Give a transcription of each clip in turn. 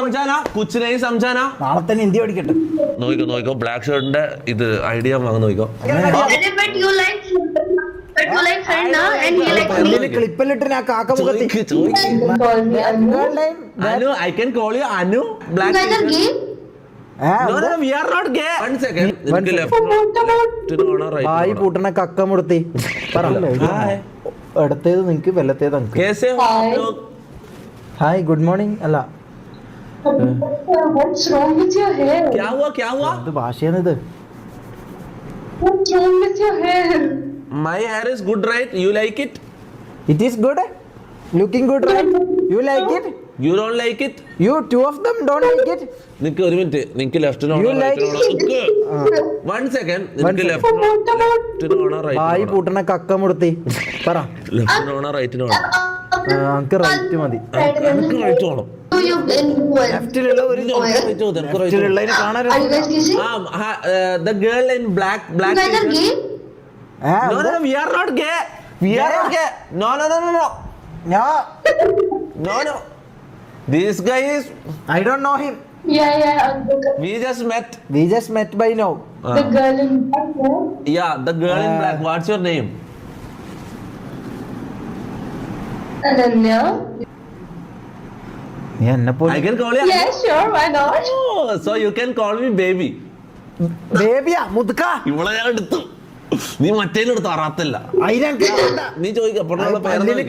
कुछ नहीं समझाना നാളെ തന്നെ ഹിന്ദി പഠിക്കട്ടെ. നോക്കിക്കോ ബ്ലാക്ക് ഷർട്ടിന്റെ ഇത് ഐഡിയ വാങ്ങി നോക്കിക്കോ ക്ലിപ്പിലിട്ട് ഞാൻ കാക്ക മുഖത്തി Anu I can call you Anu black we are not gay one second നിനക്ക് ലെഫ്റ്റിനോണോ വായി റൈറ്റ് പൂട്ടണ കക്ക മുടത്തി പറ എടുത്തേത് നിനക്ക് വെല്ലത്തേത് എനിക്ക്. कैसे हो आप लोग ഹായ് ഗുഡ് മോർണിംഗ് അല്ല What's wrong with your hair? क्या हुआ എന്ത് ഭാഷയാണിത്? What's wrong with your hair? my hair is good right you like it it is good looking good right you like it you don't like it you two of them don't like it നിനക്ക് ഒരു minute നിനക്ക് ലെഫ്റ്റിനോണോ You like റൈറ്റിനോണോ one second നിനക്ക് ലെഫ്റ്റിനോണോ വായി റൈറ്റിനോണോ പൂട്ടണ കക്ക മുടത്തി പറ ലെഫ്റ്റിനോണോ റൈറ്റിനോണോ എനിക്ക് റൈറ്റ് മതി. എനിക്ക് റൈറ്റ് വേണം Do you influence? ലെഫ്റ്റിലുള്ള ഒരു ലെഫ്റ്റിലുള്ളതിനെ കാണാൻ Are you guys kissing? the girl in black You guys are gay? no we are not gay we are not gay no this guy is I don't know him Yeah. we just met we just met bye no. The girl in black hair. yeah the girl in black what's your name Ananya. നീ എന്നെ പോലെ I can call you Yeah, sure. Why not? oh, so you can call me baby ബേബിയാ മുതുക്ക ഇവളെ ഞാൻ എടുത്തു നീ മറ്റേലെടുത്തു അറാത്തല്ല നീ ചോദിക്ക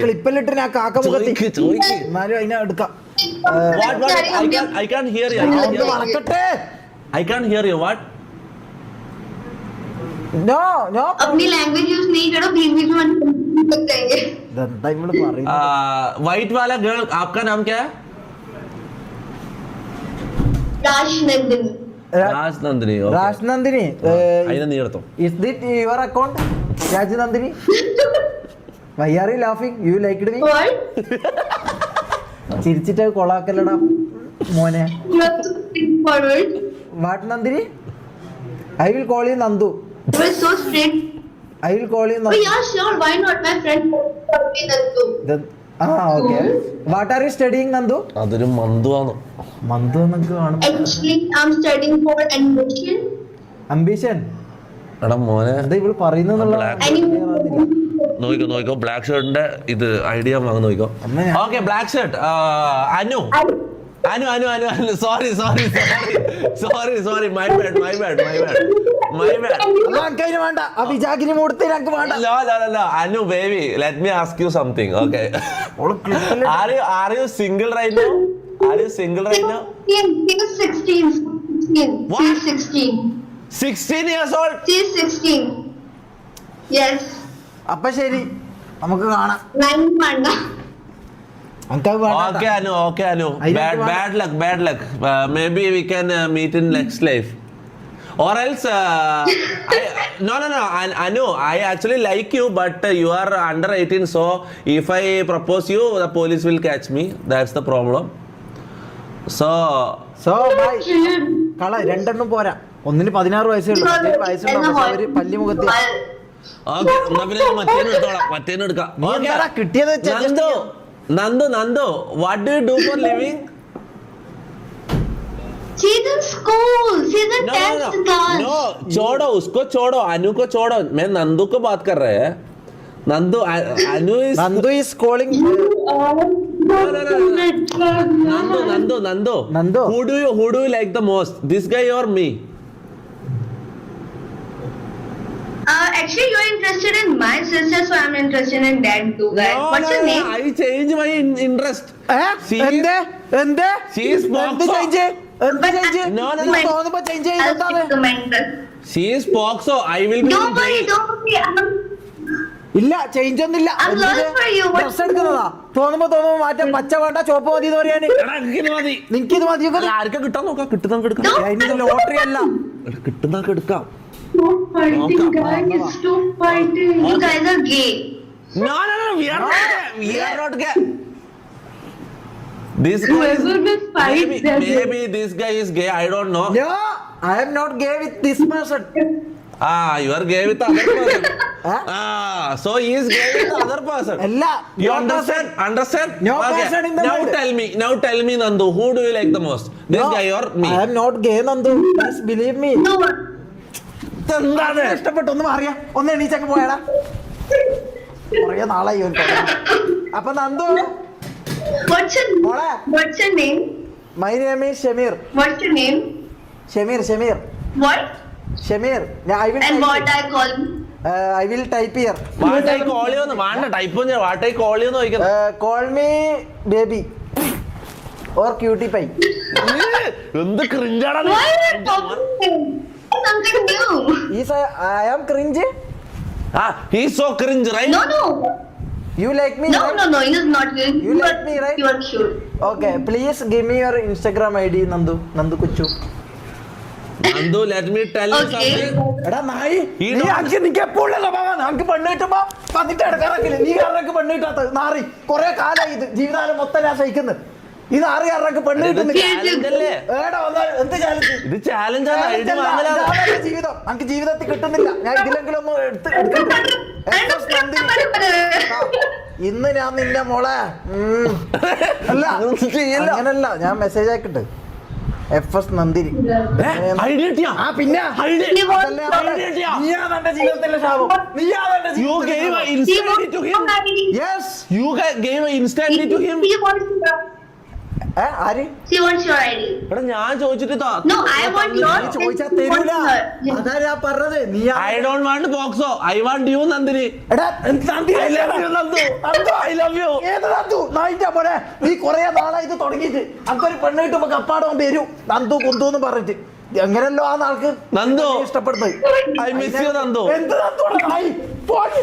ക്ലിപ്പിലിട്ട് ഞാൻ കാക്ക മുഖത്തി ചോദിക്ക് എന്നാലും അതിനെ എടുക്കാം. what I can't hear you മറക്കട്ടെ. I can't hear you what no no अपनी लैंग्वेज यूज नहीं करो इंग्लिश में करेंगे. ഇതെന്താ ഇവള് പറയുന്നത്? white वाला girl आपका नाम क्या है राज नंदिनी. രാജ് നന്ദിനി രാജ് നന്ദിനി അതിനെ നീ എടുത്തോ is it your account Raj Nandini? Why are you laughing you liked me? What? ചിരിച്ചിട്ട് കൊളാക്കല്ലടാ മോനെ. You have to think forward. What Nandini? I will call you Nandu. You are so strict. I will call you Oh Nandu. yeah, sure. Why not? My friend told me that too. Okay. What are you studying Nandu? അതൊരു മന്തുവാണ് മന്ദു എന്നൊക്കെ കാണും. Actually, I'm studying for admission. Ambition എടാ മോനെ എന്താ ഇവള് പറയുന്നുള്ള നോക്കിക്കോ black ഷർട്ടിന്റെ ഇത് ഐഡിയ വാങ്ങി നോക്കിക്കോ അമ്മ ഞാൻ- okay black shirt Anu Anu Anu Anu Anu sorry my bad അല്ല, എനിക്ക് അതിന് വേണ്ട. ആ വിജാഗിനി മൂടത്തെ എനിക്ക് വേണ്ട. Anu baby let me ask you something okay ഓള് ക്ലിപ്പില് are you single right now He's 16. What? She's 16. 16 years old She's 16. Yes. അപ്പൊ ശരി നമുക്ക് കാണാം. 9 Panda. എനിക്കത് okay anu bad luck maybe we can meet in next life or else no anu I actually like you but you are under 18 so if I propose you the police will catch me that's the problem so bye. കള രണ്ടെണ്ണം പോരാ. ഒന്നിന് 16 വയസ്സേ ഉള്ളൂ, മറ്റേ വയസ്സുള്ള പക്ഷെ അവര് പല്ലി മുഖത്ത്. okay എന്നാ പിന്നെ മറ്റേനെ എടുക്കാം നീ എന്താടാ കിട്ടിയത് വെച്ച് adjust ചെയ്യാം. Nando what do you do for living She's in school. She's a 10th class. no छोड़ो उसको छोड़ो अनु को छोड़ो मैं नंदू को बात कर रहे हैं नंदू अनु is Nandu is calling. Nando who do you like the most this guy or me Actually, you're interested in my sister, so I'm interested in that too, guys. What's your name? I change my interest She is- എന്ത് She is എന്ത് Foxo. Change എന്ത് change No. തോന്നുമ്പോ change I'll ചെയ്തെന്താണ്? stick to my interest. she is Foxo I will be Don't worry. ഇല്ല change ഒന്നുമില്ല. I'm learning for you. Dress എടുക്കുന്നതാ തോന്നുമ്പോ മാറ്റം. പച്ച വേണ്ട ചോപ്പ് മതി എന്ന് പറയാന്. മതി നിനക്ക് ഇത് മതി. ആർക്കാ കിട്ടാൻ നോക്കാം കിട്ടുന്ന എടുക്കാം അതിന് ലോട്ടറി അല്ല. കിട്ടുന്ന എടുക്കാം Stop fighting, guys. Stop fighting. You guys are gay. No, we are not gay. This guy is Whoever will fight, they're gay. maybe this guy is gay. I don't know. No, I am not gay with this person. You are gay with other person. Huh? So he is gay with other person. അല്ല You no understand? person. Understand? No person in the Now world. tell me, Nandu, who do you like the most? This No, guy or me? I am not gay Nandu. Please believe me. No. എന്താണ്? ഇഷ്ടപ്പെട്ടു ഒന്ന് മാറിയാ ഒന്ന് എണീച്ചൊക്കെ പോയാടാ കുറേ നാളായി ഇവൻ അപ്പൊ Nandu What's മോളെ your name? My name is Shameer What's your name? Shameer What? Shameer I will And what I call you? I will type here What I call you എന്ന് വേണ്ട type what I call you എന്ന് ചോദിക്കുന്നത്. Call me baby or cutie pie എന്ത് ക്രിഞ്ചാണ് Why are you talking? Something new. Is I am cringe he is so cringe, right? No. You like me No, it is not you. You like me, right? You are cute. Okay please give me your Instagram I D Nandu കൊച്ചു Nandu, let me tell you Okay. something. എടാ നായി ഈ നീ ഡോ- അഞ്ച് നിനക്ക് എപ്പോഴുള്ള സ്വഭാവം നമുക്ക് പെണ്ണ് കിട്ടുമ്പോ വന്നിട്ട് ഇടക്കാറക്കില്ല നീ കാരണക്ക് പെണ്ണ് കിട്ടാത്തത് നാറി കൊറേ കാലായി ഇത് ജീവിതകാലം മൊത്തം ഞാൻ സഹിക്കുന്നു ഇത് ആറ് കാരണക്ക് പെണ്ണ് ഇത് കിട്ടുന്നില്ല challenge അല്ലേ? ഏടാ വന്നാൽ എന്ത് ചാലഞ്ച് ഇത് ചാലഞ്ചാണ് ഐഡി വാങ്ങലാണ്. ജീവിതം നമുക്ക് ജീവിതത്തിൽ കിട്ടുന്നില്ല ഞാൻ ഇതിലെങ്കിലും ഒന്ന് എടുക്കട്ടെ. എസ് നന്ദിനി. ഇന്ന് ഞാൻ നിന്നെ മോളെ അല്ല അങ്ങനല്ല ഞാൻ മെസ്സേജ് ആക്കിട്ട് FS നന്ദിനി ഐഡി കിട്ടിയാ? ആ പിന്നെ ഐഡി. He wants അതല്ലേ your അവളെ. ഐഡിയ. നീയാ തന്റെ ജീവിതത്തിലെ ശാപം നീയാ തന്റെ You gave ജീവിതത്തിലെ an He instant wants to your him. ID. Yes You gave an instantly to him. He wants your. ആര് She wants your ID. എടാ ഞാൻ ചോദിച്ചിട്ട് No, I want your. നീ ചോദിച്ചാ തരൂല അതാ ഞാൻ പറഞ്ഞത് നീ ഐ ഡോണ്ട് വാണ്ട് ബോക്സോ ഐ വാണ്ട് യു നന്ദിനി. എടാ നന്ദി I love you, Nandu. I love you. ഏത് നന്ദു നായിന്റെ പോലെ നീ കൊറേ നാളായി ഇത് തുടങ്ങിയിട്ട് അതൊരു പെണ്ണ് കിട്ടുമ്പോ കപ്പാടം വരും നന്ദു കുന്തു എന്ന് പറഞ്ഞിട്ട് എങ്ങനെയല്ലോ ആ നാൾക്ക് നന്ദു. ഇഷ്ടപ്പെടുന്നത് I miss you, Nandu. എന്ത് നന്ദുവാടാ നായി? പോടി.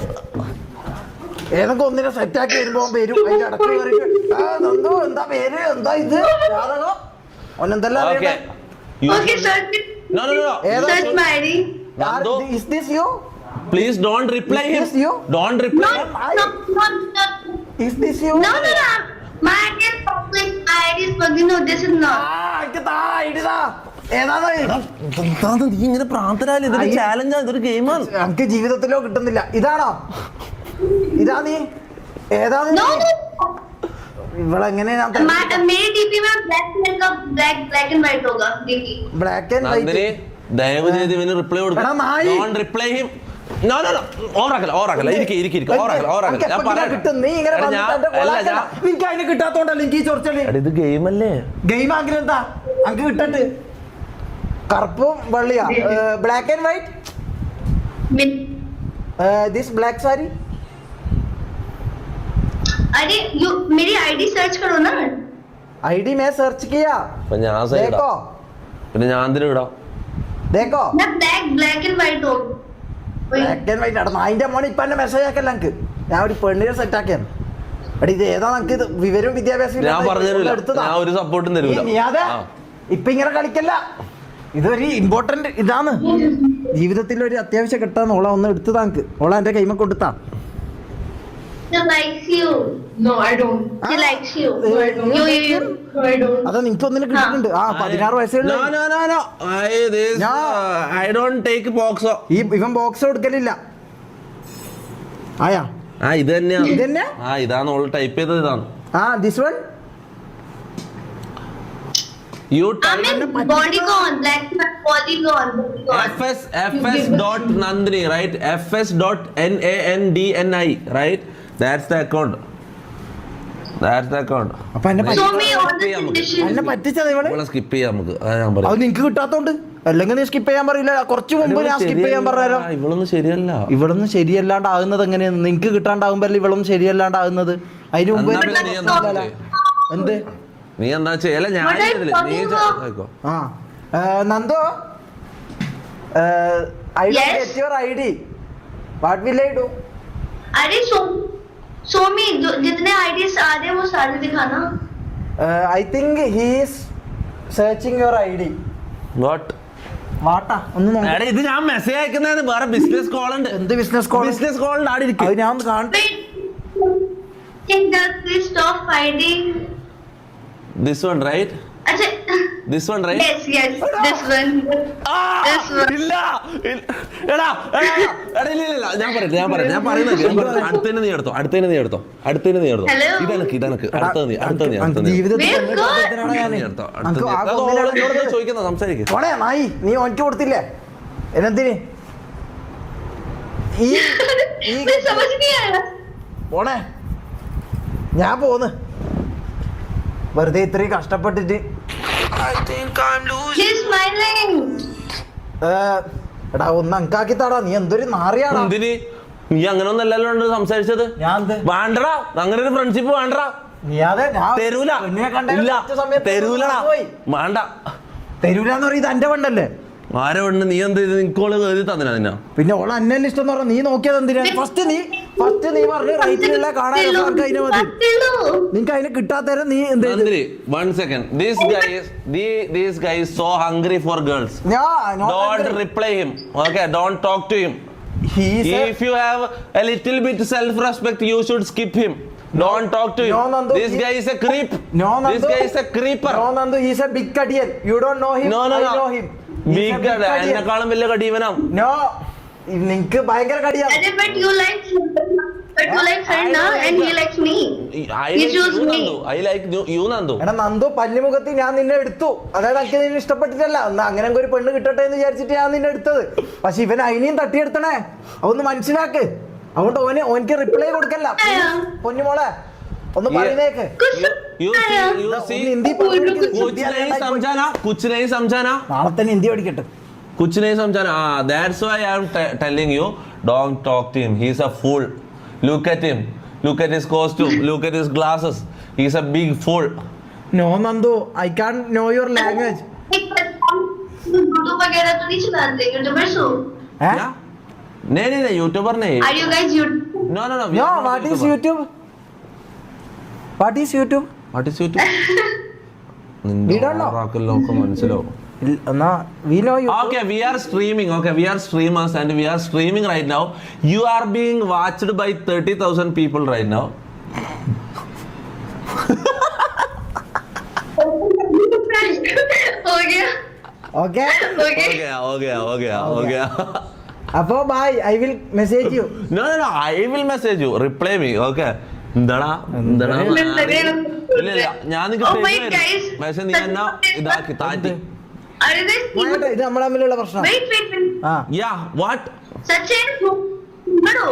ഏതൊക്കെ ഒന്നിനെ സെറ്റാക്കി വരുമ്പോ വരും അതിന്റെ അടക്ക് കയറിയിട്ട് നന്ദു എന്താ പേര് എന്താ ഇത് ജാതകം ഒന്നെന്തെല്ലാം Okay. You Okay, should- search it. No. Search my ID. Nandu, Is this you? please don't reply Is him. this you? Don't No, reply him. no. Is this you? No. My ID is public. My ID is public. No, this is not. എനിക്ക് താ ഇടുതാ ഏതാണ് എന്താണ് നീ ഇങ്ങനെ പ്രാന്തനായാലും ഇതൊരു അയ്യ. ചാലഞ്ചാ ഇതൊരു ഗെയിമാണ്. നമുക്ക് ജീവിതത്തിലോ കിട്ടുന്നില്ല ഇതാണോ ഇതാ നീ ഏതാണ് No. ഇവളെങ്ങനെ ഞാൻ मेरे DP में black and white होगा DP. Black and Nandini white ദയവ് ചെയ്ത് ഇവന് റിപ്ലൈ എടാ, നായി. Don't reply him. നോ ഓറാക്കല്ല ഇരിക്കെ ഓറാക്കല്ല ഞാൻ പറയാം. കിട്ടും നീ ഇങ്ങനെ എടാ, വന്നിട്ട് എന്റെ കൊളാക്കല. നിനക്ക് അതിന് കിട്ടാത്തോണ്ടല്ലേ എനിക്ക് ഈ ചൊറിച്ചല് എടാ, ഇത് ഗെയിം അല്ലേ? ഗെയിം ആങ്കിലും എന്താ അങ്ക് കിട്ടട്ട് കറുപ്പും വെള്ളിയാ black and white this black sari अरे यू मेरी आईडी सर्च करो ना. ID मैं सर्च किया അപ്പൊ ഞാൻ side देखो ആ. പിന്നെ ഞാൻ എന്തിനും ഇടാം? देखो ना black and white हो. ബ്ലാക്ക് ആൻഡ് വൈറ്റ് ആണ് അതിന്റെ മോനെ ഇപ്പൊ എന്നെ മെസ്സേജ് ആക്കല്ല എനിക്ക് ഞാൻ ഒരു പെണ്ണിനെ സെറ്റ് ആക്കിയാണ് എടാ ഇത് ഏതാ നമുക്ക് ഇത് വിവരവും വിദ്യാഭ്യാസം ഞാൻ പറഞ്ഞു തരൂല. ഞാൻ ഒരു സപ്പോർട്ടും തരൂല. നീ അതെ ആ. ഇപ്പൊ ഇങ്ങനെ കളിക്കല്ല ഇതൊരു ഇമ്പോർട്ടന്റ് ഇതാണ് ജീവിതത്തിൽ ഒരു അത്യാവശ്യം കിട്ടാന്ന് ഓള ഒന്ന് എടുത്ത് താങ്ക് ഓള എന്റെ കൈമ കൊടുത്താ She likes you. No, I don't. She likes you. No, I don't. You. No, I don't. അതാ നിനക്ക് ഒന്നിനെ കിട്ടിയിട്ടുണ്ട് ആ 16 വയസ്സുള്ള No. I don't take boxo. ഇവൻ ബോക്സ് കൊടുക്കലില്ല ആയാ ഇത് തന്നെയാ. ഇതന്നെ ഇതാണ് ഓൾ ടൈപ്പ് ചെയ്തത് ഇതാണ്. ആ this one You I'm type in Polygon. Black and white Polygon. fs dot Nandini, right? fs dot nandni, right? That's the account. അപ്പൊ എന്നെ Show me all the Yeah, conditions. എന്നെ പറ്റിച്ചത് ഇവള് ഇവിടെ സ്കിപ്പ് ചെയ്യാം നമുക്ക്. ഞാൻ അത് പറയാം. നിനക്ക് കിട്ടാത്തോണ്ട് അല്ലെങ്കിൽ നീ സ്കിപ്പ് ചെയ്യാൻ പറയില്ല കുറച്ച് മുമ്പ് ഞാൻ സ്കിപ്പ് ചെയ്യാൻ പറഞ്ഞാലോ ഇവളൊന്നും ശരിയല്ല. ഇവളൊന്നും ശരിയല്ലാണ്ടാകുന്നത് എങ്ങനെയാണ് നിനക്ക് കിട്ടാണ്ടാകുമ്പോ ഇവളൊന്നും ശരിയല്ലാണ്ടാകുന്നത് അതിന് മുമ്പ് എന്നാ പിന്നെ നീ എന്താ ചെയ്യ്? എന്ത് നീ എന്താ ചെയ്യല? ഞാൻ What are you ചെയ്തില്ല. നീ talking about? ചെയ്തോ. ആ നന്ദോ I don't Yes? Get your ID what will I do अरे show me जितने IDs आ रहे हैं वो सारे दिखाना. I think he is searching your ID What? വാട്ടാ ഒന്ന് നോക്ക്. എടാ, ഇത് ഞാൻ മെസ്സേജ് അയക്കുന്നതാണ്. വേറെ ബിസിനസ് കോൾ ഉണ്ട്. എന്ത് ബിസിനസ് കോൾ ബിസിനസ് കോൾ ഉണ്ട്. ആടെ ഇരിക്കും. അത് ഞാൻ ഒന്ന് കാണട്ടെ Wait. Think that please stop fighting. This one, right? अच्छा This one, right? Yes, this one. This one. ഇല്ല എടാ ഇല്ല ഞാൻ പറയുന്നത് അടുത്തന്നെ നീ എടുത്തോ Hello? ഇതെനക്ക് അടുത്ത നീ ജീവിതത്തിൽ Where എന്നെ God? കണ്ടെത്തിയതിനാണ് ഞാന്. എടുത്തോ അനക്ക് ആകെ ഒന്നിനെ ചോദിക്കുന്ന സംസാരിക്കും പോണേ നായി, നീ ഓനിക്ക് കൊടുത്തില്ലേ എന്നെന്തിന് ഈ मैं समझ नहीं आया. പോണേ, ഞാൻ പോന്ന് വെറുതെ ഇത്രയും കഷ്ടപ്പെട്ടിട്ട്. He's smiling. എടാ ഒന്ന് അങ്കാക്കി താടാ, നീ എന്തൊരു നാറിയാടാ. എന്തിന് നീ അങ്ങനെ ഒന്നല്ലല്ലോ സംസാരിച്ചത്. ഞാൻ എന്ത് വേണ്ടടാ, അങ്ങനെ ഒരു ഫ്രണ്ട്ഷിപ്പ് വേണ്ടടാ. നീ അതെ ഞാൻ തരൂല പെണ്ണിനെ കണ്ട ഇല്ല സമയത്ത് തരൂലടാ പോയി. വേണ്ട. തരൂലെന്ന് പറയും, ഇത് എന്റെ പെണ്ണല്ലേ. ആരെ വേണ്ട നീ എന്ത് നിക്കോള് കയറി തന്നിനാ നിന്നാ. പിന്നെ ഓളെ അന്നെ ഇഷ്ടം എന്ന് പറഞ്ഞാൽ നീ നോക്കിയത് എന്തിനാ? ഫസ്റ്റ് നീ പറഞ്ഞു റൈറ്റിലുള്ള കാണാൻ രസമാർക്ക് അതിനെ മതി. നിനക്ക് അതിനെ കിട്ടാത്തരം നീ എന്ത് ചെയ്തു? Nandini, 1 second. This guy is so hungry for girls. Don't reply him. Okay, don't talk to him. If you have a little bit self-respect, you should skip him. Don't talk to him. No, Nandu, This guy is a creep. No, Nandu. This guy is a creeper. No, Nandu, he's a big kadiyan. You don't know him. No. I know him. He's a Big kadiyan. എന്നെക്കാളും വലിയ കടീവനാ. No, നിനക്ക് ഭയങ്കര കടിയാണ്. But you like her now, and he likes me. I He like chose you, me. Nandu. I like you, Nandu. എടാ നന്ദു, പല്ലിമുഖത്ത് ഞാൻ നിന്നെ എടുത്തു, അതായത് എനിക്ക് നിന്നെ ഇഷ്ടപ്പെട്ടിട്ടല്ല, എന്നാ അങ്ങനെ ഒരു പെണ്ണ് കിട്ടട്ടെ എന്ന് വിചാരിച്ചിട്ട് ഞാൻ നിന്നെ എടുത്തത്. പക്ഷെ ഇവൻ അതിനെയും തട്ടിയെടുത്തണേ, അതൊന്ന് മനസ്സിലാക്ക്. അതുകൊണ്ട് ഓനിക്ക് റിപ്ലൈ കൊടുക്കല്ല. പൊന്നുമോളെ ഒന്ന് പറയുന്നേക്ക്. You see, ഹിന്ദി कुछ नहीं समझाना. നാളെ തന്നെ ഹിന്ദി പഠിക്കട്ടെ. कुछ नहीं समझाना. That's why I am telling you, don't talk to him. He's a fool. Look at him. Look at his costume. Look at his glasses. He's a big fool. No, Nandu, I can't know your language. YouTube वगैरह तो नहीं चलाते, YouTubers हो? Yeah? नहीं, YouTuber नहीं. Are you guys YouTube? No. No, what is YouTube? What is YouTube? What is YouTube? We don't know. നമുക്ക് മനസ്സിലാവും. എന്നാ we know YouTube. Okay, we are streaming. Okay, we are streamers and we are streaming right now. You are being watched by 30,000 people right now. हो गया. Okay? हो गया. അപ്പോ bye, I will message you. No, I will message you. Reply me. Okay. എന്താടാ ഇല്ല ഞാൻ പക്ഷെ നീ എന്നാ ഇതാക്കി താറ്റി. Are you guys? ഇത് നമ്മുടെ തമ്മിലുള്ള പ്രശ്നം. Wait. Yeah, what? Sachin, hello.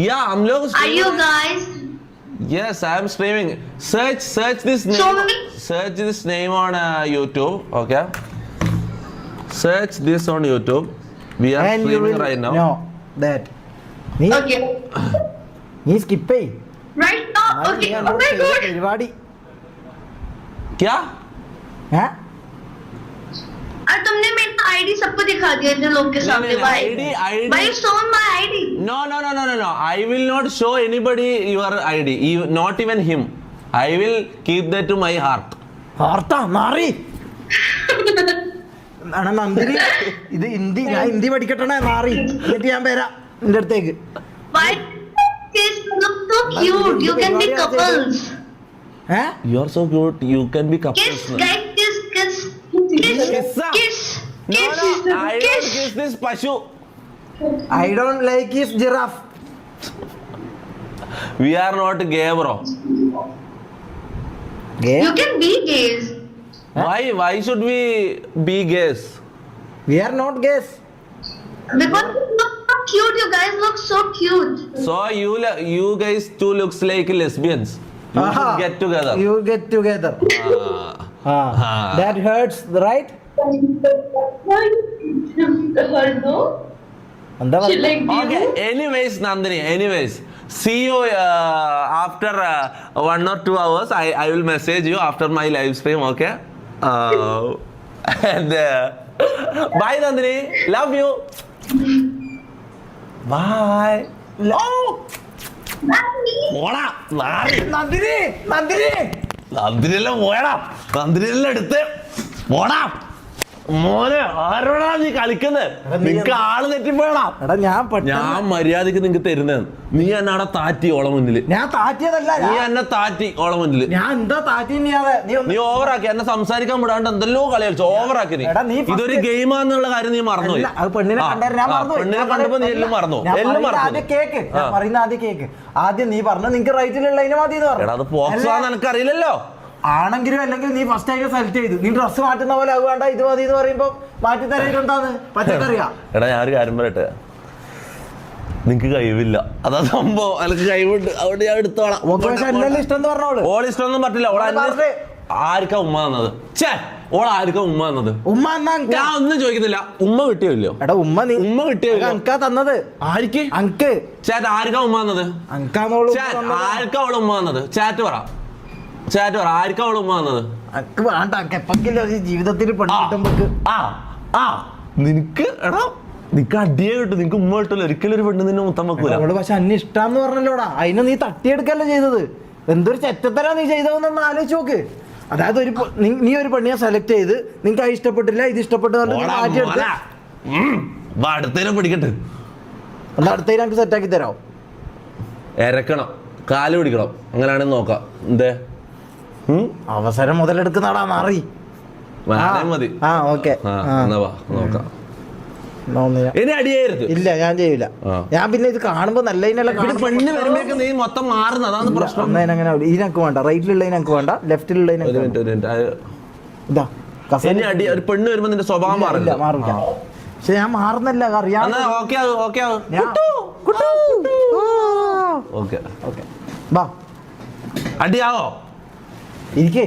Yeah, हम लोग Are you guys? Yes, I am streaming. Search this name. Show me. Search this name on YouTube. Okay. Search this on YouTube. We are And you streaming will right now. know that. Okay. നീ skip ചെയ്. Right now. Okay. Oh my God. പരിപാടി. क्या? हाँ? और तुमने मेरा ID सबको दिखा दिया जो लोग के सामने. ID. Why you shown my ID? No. I will not show anybody your ID. Not even him. I will keep that to my heart. വാർത്ത മാറി. നന്ദിനി, ഇത് ഞാൻ ഹിന്ദി പഠിക്കട്ടെ മാറി. എന്നിട്ട് ഞാൻ വരാം നിന്റെ അടുത്തേക്ക്. Why? Kiss look so cute. You can be couples. You are so cute. You can be couples. Kiss, guys. Kiss. No, I don't kiss this pashu. I don't like his giraffe. We are not gay, bro. Gay? You can be gays. Why should we be gays? We are not gays. Because you look so cute. You guys look so cute. So you guys too looks like lesbians. You should get together. You get together. That hurts, right? എന്താ She like Okay. Anyways, Nandini. See you after 1 or 2 hours. I will message you after my live stream. Okay. And bye, Nandini. Love you. Bye. പോടാ നന്ദിനിയെല്ലാം പോയടാ. നന്ദിനിയെല്ലാം എടുത്ത് പോടാ. മോനെ ആരോടാ നീ കളിക്കുന്നത്? നിനക്ക് ആള് തെറ്റിപ്പോയടാ. എടാ ഞാൻ മര്യാദക്ക് നിനക്ക് തരുന്നതാണ്. നീ എന്നെ അവിടെ താറ്റി ഓളെ മുന്നില്. ഞാൻ താറ്റിയതല്ല. നീ എന്നെ താറ്റി ഓളെ മുന്നില്. ഞാൻ എന്താ താറ്റി? നീ ഓവറാക്കി എന്നെ സംസാരിക്കാൻ വിടാണ്ട് എന്തെല്ലോ കളി കളിച്ചു. ഓവറാക്കി നീ. ഇതൊരു ഗെയിമാന്നുള്ള കാര്യം നീ മറന്നുപോയി. പെണ്ണിനെ കണ്ടപ്പോ നീ എല്ലാം മറന്നു. എല്ലാം മറന്നു. കേക്ക് പറയുന്ന ആദ്യം കേക്ക്. ആദ്യം നീ പറഞ്ഞു നിനക്ക് റൈറ്റിലുള്ളതിന് മതി എന്ന് പറഞ്ഞു. അത് പോക്സാന്ന് എനിക്ക് അറിയില്ലല്ലോ. ആണെങ്കിലും അല്ലെങ്കിൽ നീ ഫസ്റ്റ് അതിനെ സെലക്ട് ചെയ്തു. നീ ഡ്രസ്സ് മാറ്റുന്ന പോലെ അത് വേണ്ട ഇത് മതി എന്ന് പറയുമ്പോ മാറ്റി തരാൻ എന്താന്ന് പച്ചക്കറിയാ. എടാ ഞാനൊരു കാര്യം പറയട്ടെ, നിനക്ക് കഴിവില്ല, അതാ സംഭവം. എനിക്ക് കഴിവുണ്ട്, അവിടെ ഞാൻ എടുത്തോളാം. ഇഷ്ടം എന്ന് പറഞ്ഞോളൂ. ഓൾ ഇഷ്ടമൊന്നും പറ്റില്ല. ആർക്കാ ഉമ്മ തന്നത്? ഓൾ ആർക്കാ ഉമ്മ തന്നത്? ഉമ്മ ഞാൻ ഒന്നും ചോദിക്കുന്നില്ല. ഉമ്മ കിട്ടിയോ? എടാ ഉമ്മ കിട്ടിയോ? അങ്കാ തന്നത്. ആർക്ക്? അങ്ക്. ചാറ്റ് ആർക്കാ ഉമ്മ തന്നത്? ആർക്കാ അവള് ഉമ്മ തന്നത്? ചാറ്റ് പറ ആർക്കാ അവള് ഉമ്മ തന്നത്? ജീവിതത്തിൽ നിനക്ക് എടാ നിനക്ക് അടിയേ കിട്ടും. നിനക്ക് ഉമ്മ കിട്ടില്ല. ഒരിക്കലും ഒരു പെണ്ണ് നിന്നെ മുത്തം വെക്കൂല. പക്ഷെ അന്നെ ഇഷ്ടാന്ന് പറഞ്ഞല്ലോടാ. അതിനെ നീ തട്ടിയെടുക്കല്ലേ ചെയ്തത്. എന്തൊരു ചെറ്റത്തരാ നീ ചെയ്തതെന്ന് ആലോചിച്ച് നോക്ക്. അതായത് നീ ഒരു പെണ്ണിനെ സെലക്ട് ചെയ്ത് നിനക്ക് അത് ഇഷ്ടപ്പെട്ടില്ല, ഇത് ഇഷ്ടപ്പെട്ടു അടുത്തേനെ പിടിക്കട്ടെ. എന്നാ അടുത്തേക്ക് നമുക്ക് സെറ്റാക്കി തരാം. എരക്കണം, കാല് പിടിക്കണം, അങ്ങനെയാണെന്ന് നോക്കാം. എന്തേ അവസരം മുതലെടുക്കുന്നടാ മാറി മതി. നോക്കാം. ഇനി അടിയായിരുന്നു. ഇല്ല ഞാൻ ചെയ്യൂല. ഞാൻ പിന്നെ ഇത് കാണുമ്പോ നല്ല പെണ്ണ് വരുമ്പോഴേക്ക് നീ മൊത്തം മാറുന്നത്, അതാണ് പ്രശ്നം. അങ്ങനെ ഇതിനൊക്കെ വേണ്ട, റൈറ്റിലുള്ളതിനൊക്കെ വേണ്ട, ലെഫ്റ്റിലുള്ളതിനൊക്കെ ഇതാ. ഒരു പെണ്ണ് വരുമ്പോ നിന്റെ സ്വഭാവം മാറില്ല. പക്ഷെ ഞാൻ മാറുന്നല്ല അറിയാം. അടിയാവോ? ഇരിക്കേ.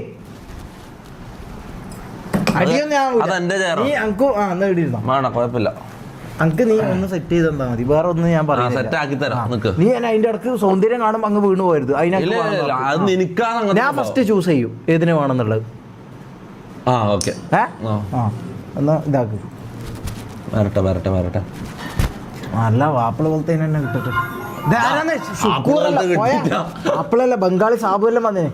കുഴപ്പമില്ല. അങ്ക് നീ ഒന്ന് സെറ്റ് ചെയ്ത് തന്നാ മതി. വേറെ ഒന്നും ഞാൻ പറയാം. നീ അതിന്റെ ഇടക്ക് സൗന്ദര്യം കാണുമ്പോ അങ്ങ് വീണ് പോരുത്. ഞാൻ ഫസ്റ്റ് ചൂസ് ചെയ്യും ഏതിനെ വേണമെന്നുള്ളത്. എന്നാ ഇതാക്ക്. വരട്ടെ. നല്ല വാപ്പിള പോലത്തെ തന്നെ കിട്ടട്ടെ. ആപ്പിളല്ല ബംഗാളി സാബു എല്ലാം വന്നേ.